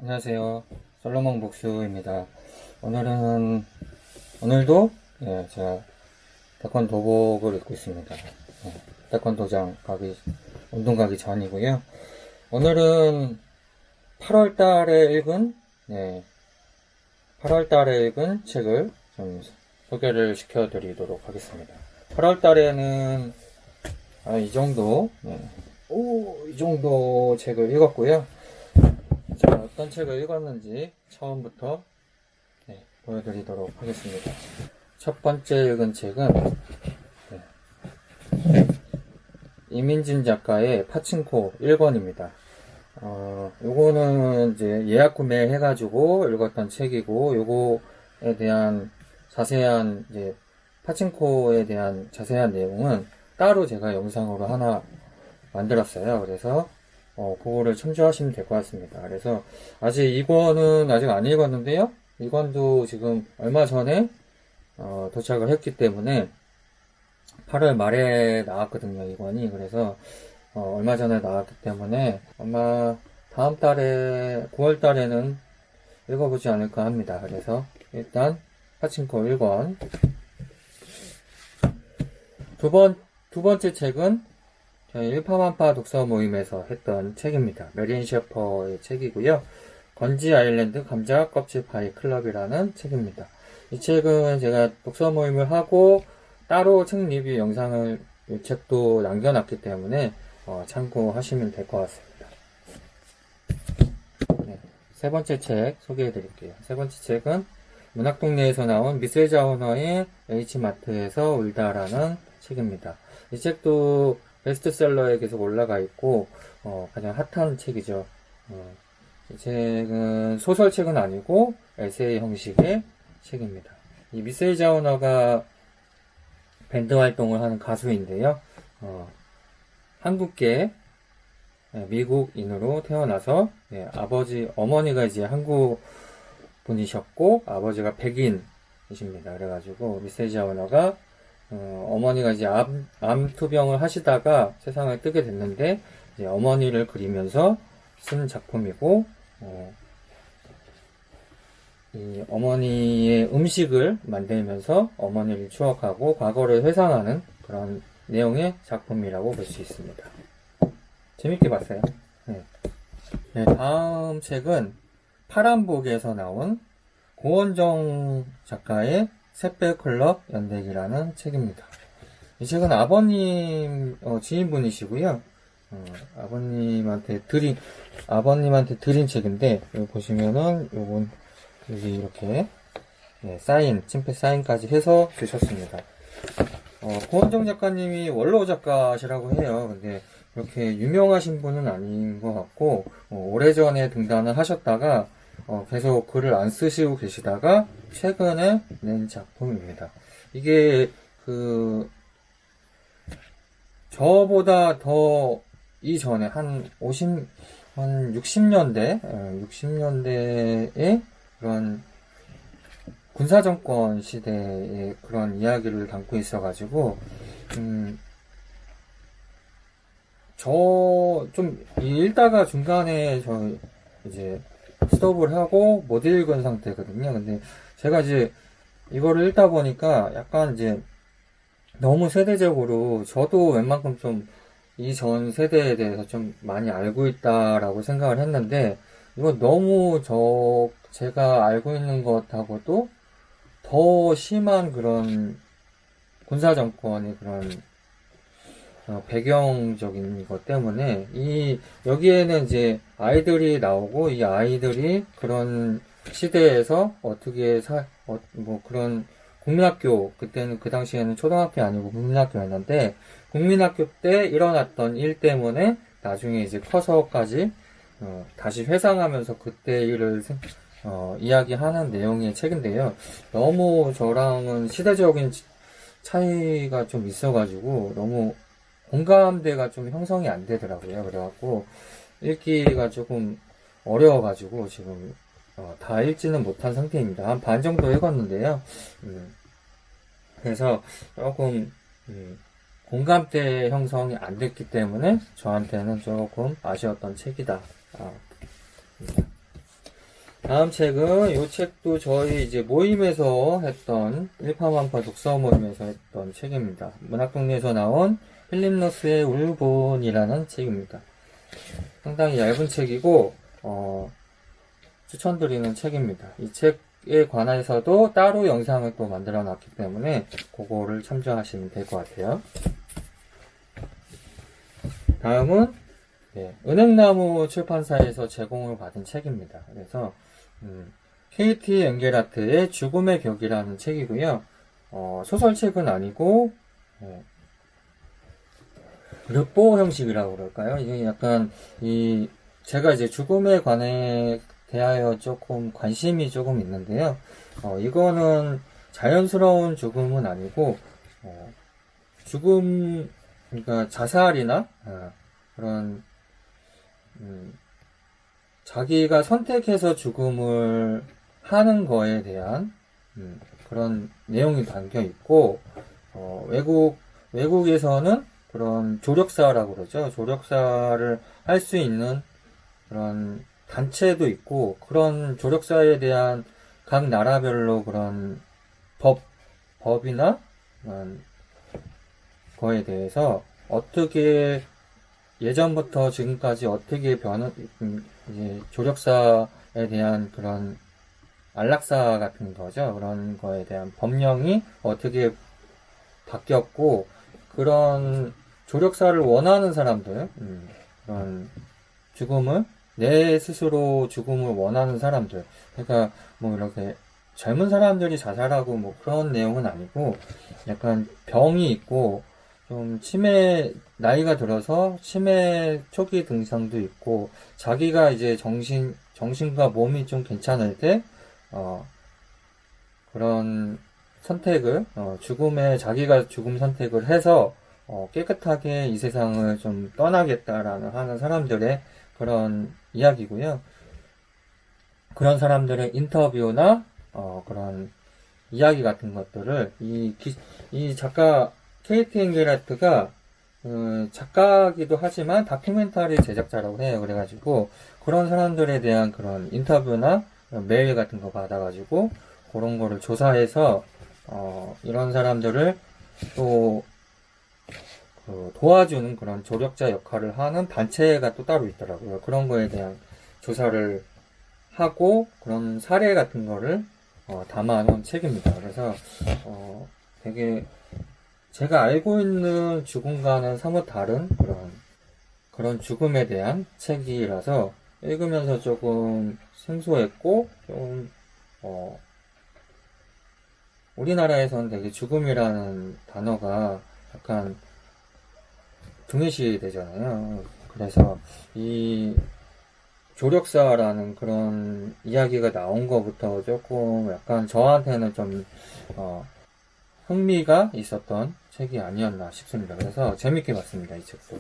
안녕하세요. 솔로몬 복수입니다. 오늘도 제가 태권도복을 입고 있습니다. 태권도장 운동 가기 전이고요. 오늘은 8월 달에 읽은, 8월 달에 읽은 책을 좀 소개를 시켜드리도록 하겠습니다. 8월 달에는 이 정도 책을 읽었고요. 제가 어떤 책을 읽었는지 처음부터 보여드리도록 하겠습니다. 첫 번째 읽은 책은 이민진 작가의 파친코 1권입니다. 요거는 이제 예약 구매해가지고 읽었던 책이고, 요거에 대한 자세한, 파친코에 대한 자세한 내용은 따로 제가 영상으로 하나 만들었어요. 그래서 그거를 참조하시면 될 것 같습니다. 그래서 이권은 아직 안 읽었는데요. 이권도 지금 얼마 전에 도착을 했기 때문에 8월 말에 나왔거든요. 이권이. 그래서 얼마 전에 나왔기 때문에 아마 다음 달에 9월 달에는 읽어보지 않을까 합니다. 그래서 일단 파친코 1권. 두 번째 책은 저희 일파만파 독서 모임에서 했던 책입니다. 메린 셰퍼의 책이고요. 건지 아일랜드 감자 껍질 파이 클럽이라는 책입니다. 이 책은 제가 독서 모임을 하고 따로 책 리뷰 영상을 이 책도 남겨놨기 때문에 참고하시면 될 것 같습니다. 세 번째 책 소개해 드릴게요. 세 번째 책은 문학동네에서 나온 미셀 자우너의 H마트에서 울다라는 책입니다. 이 책도 베스트셀러에 계속 올라가 있고 가장 핫한 책이죠. 이 책은 소설책은 아니고 에세이 형식의 책입니다. 이 미셀 자우너가 밴드 활동을 하는 가수인데요. 한국계 미국인으로 태어나서 어머니가 이제 한국 분이셨고 아버지가 백인이십니다. 그래가지고 미셀 자우너가 어머니가 이제 암 투병을 하시다가 세상을 뜨게 됐는데 이제 어머니를 그리면서 쓴 작품이고 이 어머니의 음식을 만들면서 어머니를 추억하고 과거를 회상하는 그런 내용의 작품이라고 볼 수 있습니다. 재밌게 봤어요. 다음 책은 파란복에서 나온 고원정 작가의 샛별클럽 연대기라는 책입니다. 이 책은 아버님 지인분이시고요. 아버님한테 드린 책인데 여기 보시면은 요건 여기 이렇게 침패 사인까지 해서 주셨습니다. 고원정 작가님이 원로 작가시라고 해요. 근데 그렇게 유명하신 분은 아닌 것 같고 오래전에 등단을 하셨다가 계속 글을 안 쓰시고 계시다가 최근에 낸 작품입니다. 이게 저보다 더 이전에 한 60년대에 그런 군사정권 시대의 그런 이야기를 담고 있어가지고 저 좀 읽다가 중간에 이제 스톱을 하고 못 읽은 상태거든요. 근데 제가 이제 이거를 읽다 보니까 약간 이제 너무 세대적으로 저도 웬만큼 좀 이 전 세대에 대해서 좀 많이 알고 있다라고 생각을 했는데 이건 너무 제가 알고 있는 것하고도 더 심한 그런 군사정권의 그런 배경적인 것 때문에 여기에는 이제 아이들이 나오고 이 아이들이 그런 시대에서 어떻게 그런 국민학교, 그때는 그 당시에는 초등학교 아니고 국민학교였는데 국민학교 때 일어났던 일 때문에 나중에 이제 커서까지 다시 회상하면서 그때 일을 이야기하는 내용의 책인데요. 너무 저랑은 시대적인 차이가 좀 있어가지고 너무 공감대가 좀 형성이 안 되더라고요. 그래갖고 읽기가 조금 어려워가지고 지금 다 읽지는 못한 상태입니다. 한 반 정도 읽었는데요. 그래서 조금 공감대 형성이 안 됐기 때문에 저한테는 조금 아쉬웠던 책이다. 다음 책은 이 책도 저희 이제 모임에서 했던 일파만파 독서 모임에서 했던 책입니다. 문학동네에서 나온 필립 노스의 울분이라는 책입니다. 상당히 얇은 책이고 추천드리는 책입니다. 이 책에 관해서도 따로 영상을 또 만들어 놨기 때문에 그거를 참조하시면 될 것 같아요. 다음은 은행나무 출판사에서 제공을 받은 책입니다. 그래서 KT 엥게라트의 죽음의 격이라는 책이고요. 소설책은 아니고 르포 형식이라고 그럴까요? 이게 약간 제가 이제 죽음에 관해 대하여 조금 관심이 조금 있는데요. 이거는 자연스러운 죽음은 아니고 죽음, 그러니까 자살이나 그런 자기가 선택해서 죽음을 하는 거에 대한 그런 내용이 담겨 있고 외국에서는 그런 조력사라고 그러죠. 조력사를 할 수 있는 그런 단체도 있고, 그런 조력사에 대한 각 나라별로 그런 법이나 그런 거에 대해서 어떻게 예전부터 지금까지 어떻게 이제 조력사에 대한 그런 안락사 같은 거죠. 그런 거에 대한 법령이 어떻게 바뀌었고, 그런 조력사를 원하는 사람들, 그런 내 스스로 죽음을 원하는 사람들, 그러니까 뭐 이렇게 젊은 사람들이 자살하고 뭐 그런 내용은 아니고, 약간 병이 있고, 좀 나이가 들어서 치매 초기 증상도 있고, 자기가 이제 정신과 몸이 좀 괜찮을 때, 그런 선택을, 자기가 죽음 선택을 해서, 깨끗하게 이 세상을 좀 떠나겠다라는 하는 사람들의 그런 이야기고요. 그런 사람들의 인터뷰나, 그런 이야기 같은 것들을, 이 작가, KT 엥게라트가, 작가기도 하지만 다큐멘터리 제작자라고 해요. 그래가지고, 그런 사람들에 대한 그런 인터뷰나 메일 같은 거 받아가지고, 그런 거를 조사해서, 이런 사람들을 또, 도와주는 그런 조력자 역할을 하는 단체가 또 따로 있더라고요. 그런 거에 대한 조사를 하고, 그런 사례 같은 거를, 담아놓은 책입니다. 그래서, 되게, 제가 알고 있는 죽음과는 사뭇 다른 그런 죽음에 대한 책이라서 읽으면서 조금 생소했고, 좀, 우리나라에서는 되게 죽음이라는 단어가 약간 등해시 되잖아요. 그래서 이 조력사라는 그런 이야기가 나온 것부터 조금 약간 저한테는 좀, 흥미가 있었던 책이 아니었나 싶습니다. 그래서 재밌게 봤습니다, 이 책도.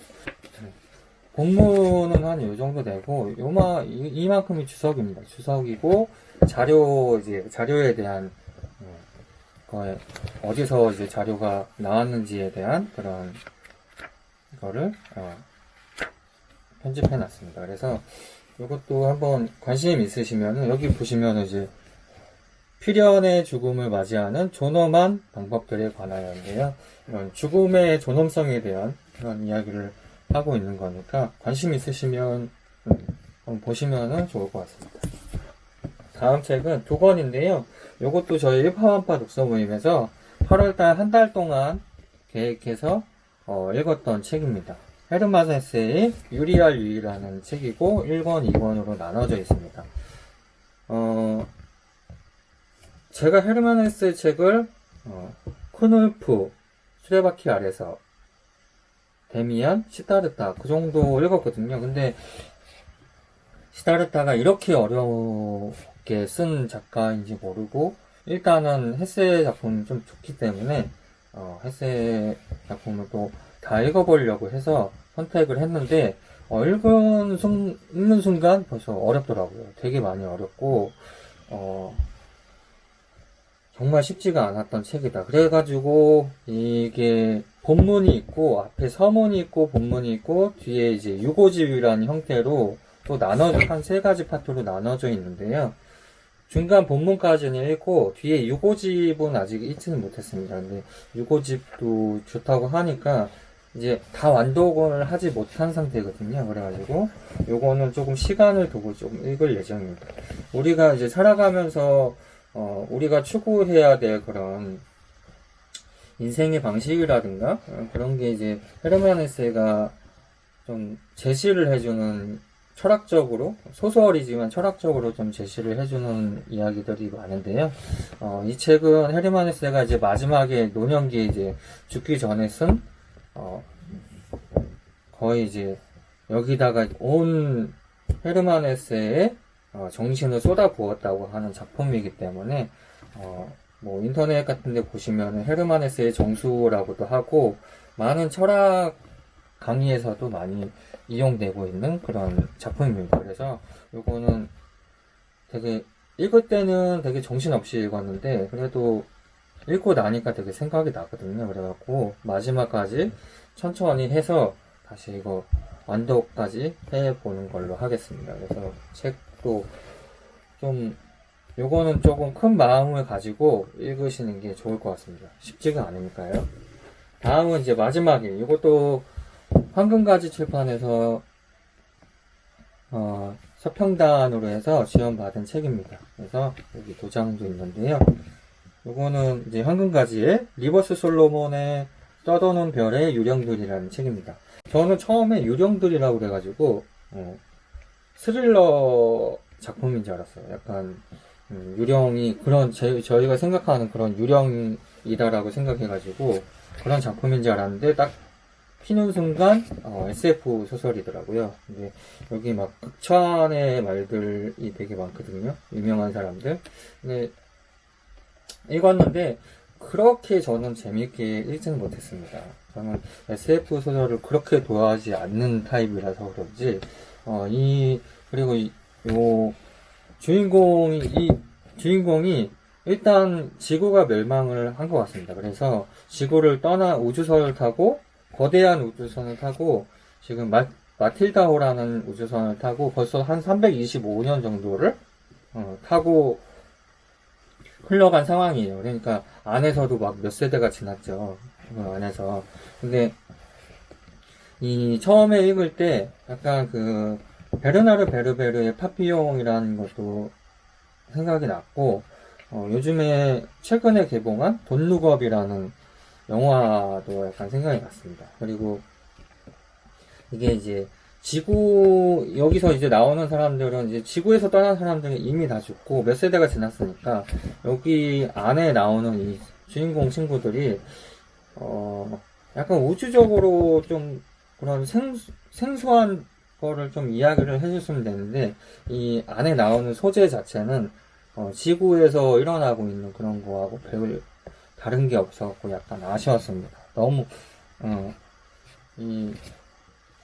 본문은 한 요 정도 되고, 이만큼이 주석입니다. 주석이고, 자료에 대한, 어디서 이제 자료가 나왔는지에 대한 그런 거를, 편집해 놨습니다. 그래서 이것도 한번 관심 있으시면은, 여기 보시면은 이제, 필연의 죽음을 맞이하는 존엄한 방법들에 관하여인데요. 이런 죽음의 존엄성에 대한 그런 이야기를 하고 있는 거니까 관심 있으시면 한번 보시면 좋을 것 같습니다. 다음 책은 두 권인데요. 이것도 저희 일파만파 독서 모임에서 8월달 한 달 동안 계획해서 읽었던 책입니다. 헤르만 헤세의 유리알 유이라는 책이고 1권, 2권으로 나눠져 있습니다. 제가 헤르만 헤세 책을 크놀프, 수레바퀴 아래서, 데미안, 시다르타 그 정도 읽었거든요. 근데 시다르타가 이렇게 어렵게 쓴 작가인지 모르고 일단은 헤세 작품이 좀 좋기 때문에 헤세 작품을 또 다 읽어보려고 해서 선택을 했는데 읽는 순간 벌써 어렵더라고요. 되게 많이 어렵고 정말 쉽지가 않았던 책이다. 그래가지고 이게 본문이 있고 앞에 서문이 있고 본문이 있고 뒤에 이제 유고집이라는 형태로 또 한 세 가지 파트로 나눠져 있는데요. 중간 본문까지는 읽고 뒤에 유고집은 아직 읽지는 못했습니다. 근데 유고집도 좋다고 하니까 이제 다 완독을 하지 못한 상태거든요. 그래가지고 요거는 조금 시간을 두고 좀 읽을 예정입니다. 우리가 이제 살아가면서 우리가 추구해야 될 그런 인생의 방식이라든가 그런 게 이제 헤르만 헤세가 좀 제시를 해주는 철학적으로, 소설이지만 철학적으로 좀 제시를 해주는 이야기들이 많은데요. 이 책은 헤르만 헤세가 이제 마지막에 노년기에 이제 죽기 전에 쓴 거의 이제 여기다가 온 헤르만 헤세의 정신을 쏟아 부었다고 하는 작품이기 때문에 뭐 인터넷 같은 데 보시면 헤르만 헤세의 정수라고도 하고 많은 철학 강의에서도 많이 이용되고 있는 그런 작품입니다. 그래서 요거는 되게 읽을 때는 되게 정신없이 읽었는데 그래도 읽고 나니까 되게 생각이 나거든요. 그래갖고 마지막까지 천천히 해서 다시 이거 완독까지 해보는 걸로 하겠습니다. 그래서 책도 좀 요거는 조금 큰 마음을 가지고 읽으시는 게 좋을 것 같습니다. 쉽지가 않으니까요. 다음은 이제 마지막에 이것도 황금가지 출판에서 서평단으로 해서 지원받은 책입니다. 그래서 여기 도장도 있는데요. 요거는 이제 황금가지의 리버스 솔로몬의 떠도는 별의 유령들이라는 책입니다. 저는 처음에 유령들이라고 그래가지고 스릴러 작품인 줄 알았어요. 약간 유령이 그런 저희가 생각하는 그런 유령이다라고 생각해가지고 그런 작품인 줄 알았는데 딱 피는 순간 SF 소설이더라고요. 근데 여기 막 극찬의 말들이 되게 많거든요. 유명한 사람들. 근데 읽었는데 그렇게 저는 재밌게 읽지는 못했습니다. 저는 SF 소설을 그렇게 좋아하지 않는 타입이라서 그런지 그리고 요 주인공이 일단 지구가 멸망을 한 것 같습니다. 그래서 지구를 떠나 우주선을 타고 거대한 우주선을 타고 지금 마틸다호라는 우주선을 타고 벌써 한 325년 정도를 타고 흘러간 상황이에요. 그러니까 안에서도 막 몇 세대가 지났죠. 그 안에서. 근데 이 처음에 읽을 때 약간 그 베르나르 베르베르의 파피용이라는 것도 생각이 났고 요즘에 최근에 개봉한 돈룩업이라는 영화도 약간 생각이 났습니다. 그리고 이게 이제 여기서 이제 나오는 사람들은 이제 지구에서 떠난 사람들은 이미 다 죽고 몇 세대가 지났으니까 여기 안에 나오는 이 주인공 친구들이 약간 우주적으로 좀 그런 생소한 거를 좀 이야기를 해줬으면 되는데 이 안에 나오는 소재 자체는 지구에서 일어나고 있는 그런 거하고 별 다른 게 없어갖고 약간 아쉬웠습니다. 너무 이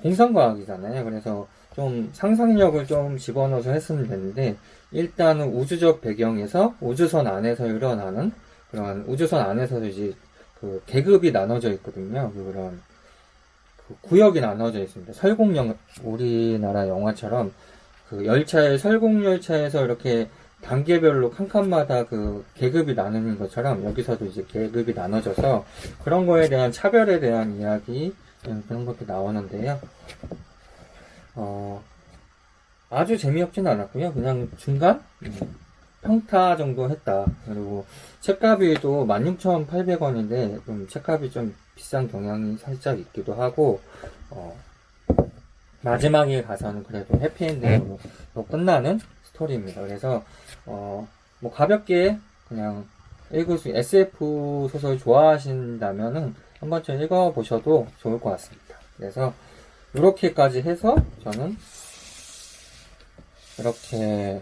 공상과학이잖아요. 그래서 좀 상상력을 좀 집어넣어서 했으면 되는데 일단은 우주적 배경에서 우주선 안에서 일어나는 그런 우주선 안에서도 이제 그 계급이 나눠져 있거든요. 그런 그 구역이 나눠져 있습니다. 우리나라 영화처럼 그 열차에 설국열차에서 이렇게 단계별로 칸칸마다 그 계급이 나누는 것처럼 여기서도 이제 계급이 나눠져서 그런 거에 대한 차별에 대한 이야기 그런 것도 나오는데요. 아주 재미없진 않았고요. 그냥 중간 평타 정도 했다. 그리고 책가비도 16,800원인데 좀 책값이 좀 비싼 경향이 살짝 있기도 하고 마지막에 가서는 그래도 해피엔딩으로 끝나는 스토리입니다. 그래서 뭐 가볍게 그냥 읽을 수 SF 소설 좋아하신다면은 한 번쯤 읽어보셔도 좋을 것 같습니다. 그래서 이렇게까지 해서 저는 이렇게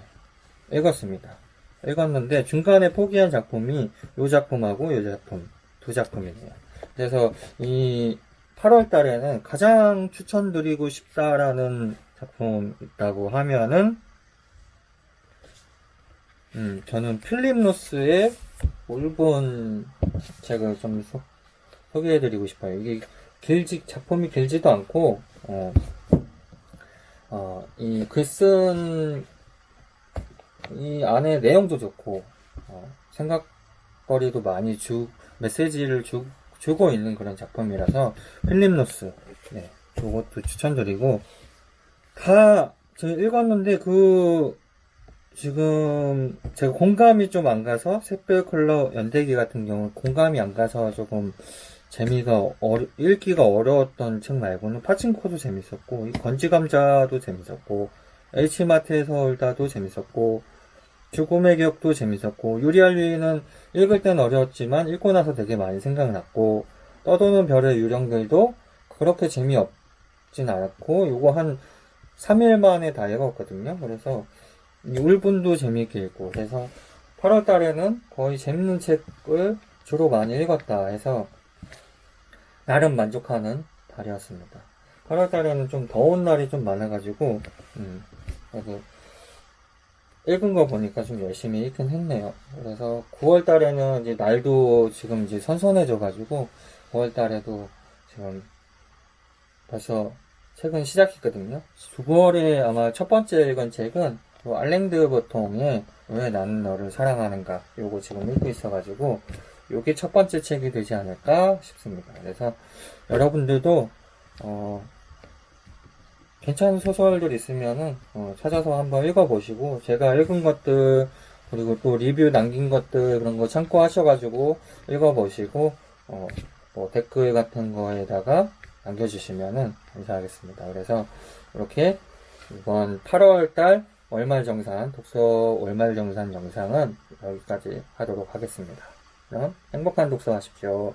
읽었는데 중간에 포기한 작품이 이 작품하고 이 작품 두 작품이네요. 그래서 이 8월 달에는 가장 추천드리고 싶다라는 작품 있다고 하면은 저는 필립 노스의 올본 책을 좀 소개해드리고 싶어요. 이게 작품이 길지도 않고 이 글 쓴 이 안에 내용도 좋고, 생각거리도 많이 메시지를 주고 있는 그런 작품이라서, 필립 노스, 네, 이것도 추천드리고, 다, 제가 읽었는데, 지금, 제가 공감이 좀 안 가서, 샛별 컬러 연대기 같은 경우 공감이 안 가서 조금 읽기가 어려웠던 책 말고는 파친코도 재밌었고, 이 건지감자도 재밌었고, H마트에서 울다도 재밌었고, 죽음의 기억도 재밌었고, 유리알리는 읽을 땐 어려웠지만 읽고 나서 되게 많이 생각났고, 떠도는 별의 유령들도 그렇게 재미없진 않았고, 요거 한 3일 만에 다 읽었거든요. 그래서 울분도 재미있게 읽고, 그래서 8월 달에는 거의 재밌는 책을 주로 많이 읽었다 해서 나름 만족하는 달이었습니다. 8월 달에는 좀 더운 날이 좀 많아가지고, 그래도 읽은 거 보니까 좀 열심히 읽긴 했네요. 그래서 9월 달에는 이제 날도 지금 이제 선선해져가지고, 9월 달에도 지금 벌써 책은 시작했거든요. 9월에 아마 첫 번째 읽은 책은 알랭드 보통의 왜 나는 너를 사랑하는가, 요거 지금 읽고 있어가지고, 요게 첫 번째 책이 되지 않을까 싶습니다. 그래서 여러분들도 괜찮은 소설들 있으면은 찾아서 한번 읽어보시고, 제가 읽은 것들 그리고 또 리뷰 남긴 것들 그런 거 참고하셔가지고 읽어보시고 뭐 댓글 같은 거에다가 남겨주시면은 감사하겠습니다. 그래서 이렇게 이번 8월달 월말정산 독서 월말정산 영상은 여기까지 하도록 하겠습니다. 그럼 행복한 독서 하십시오.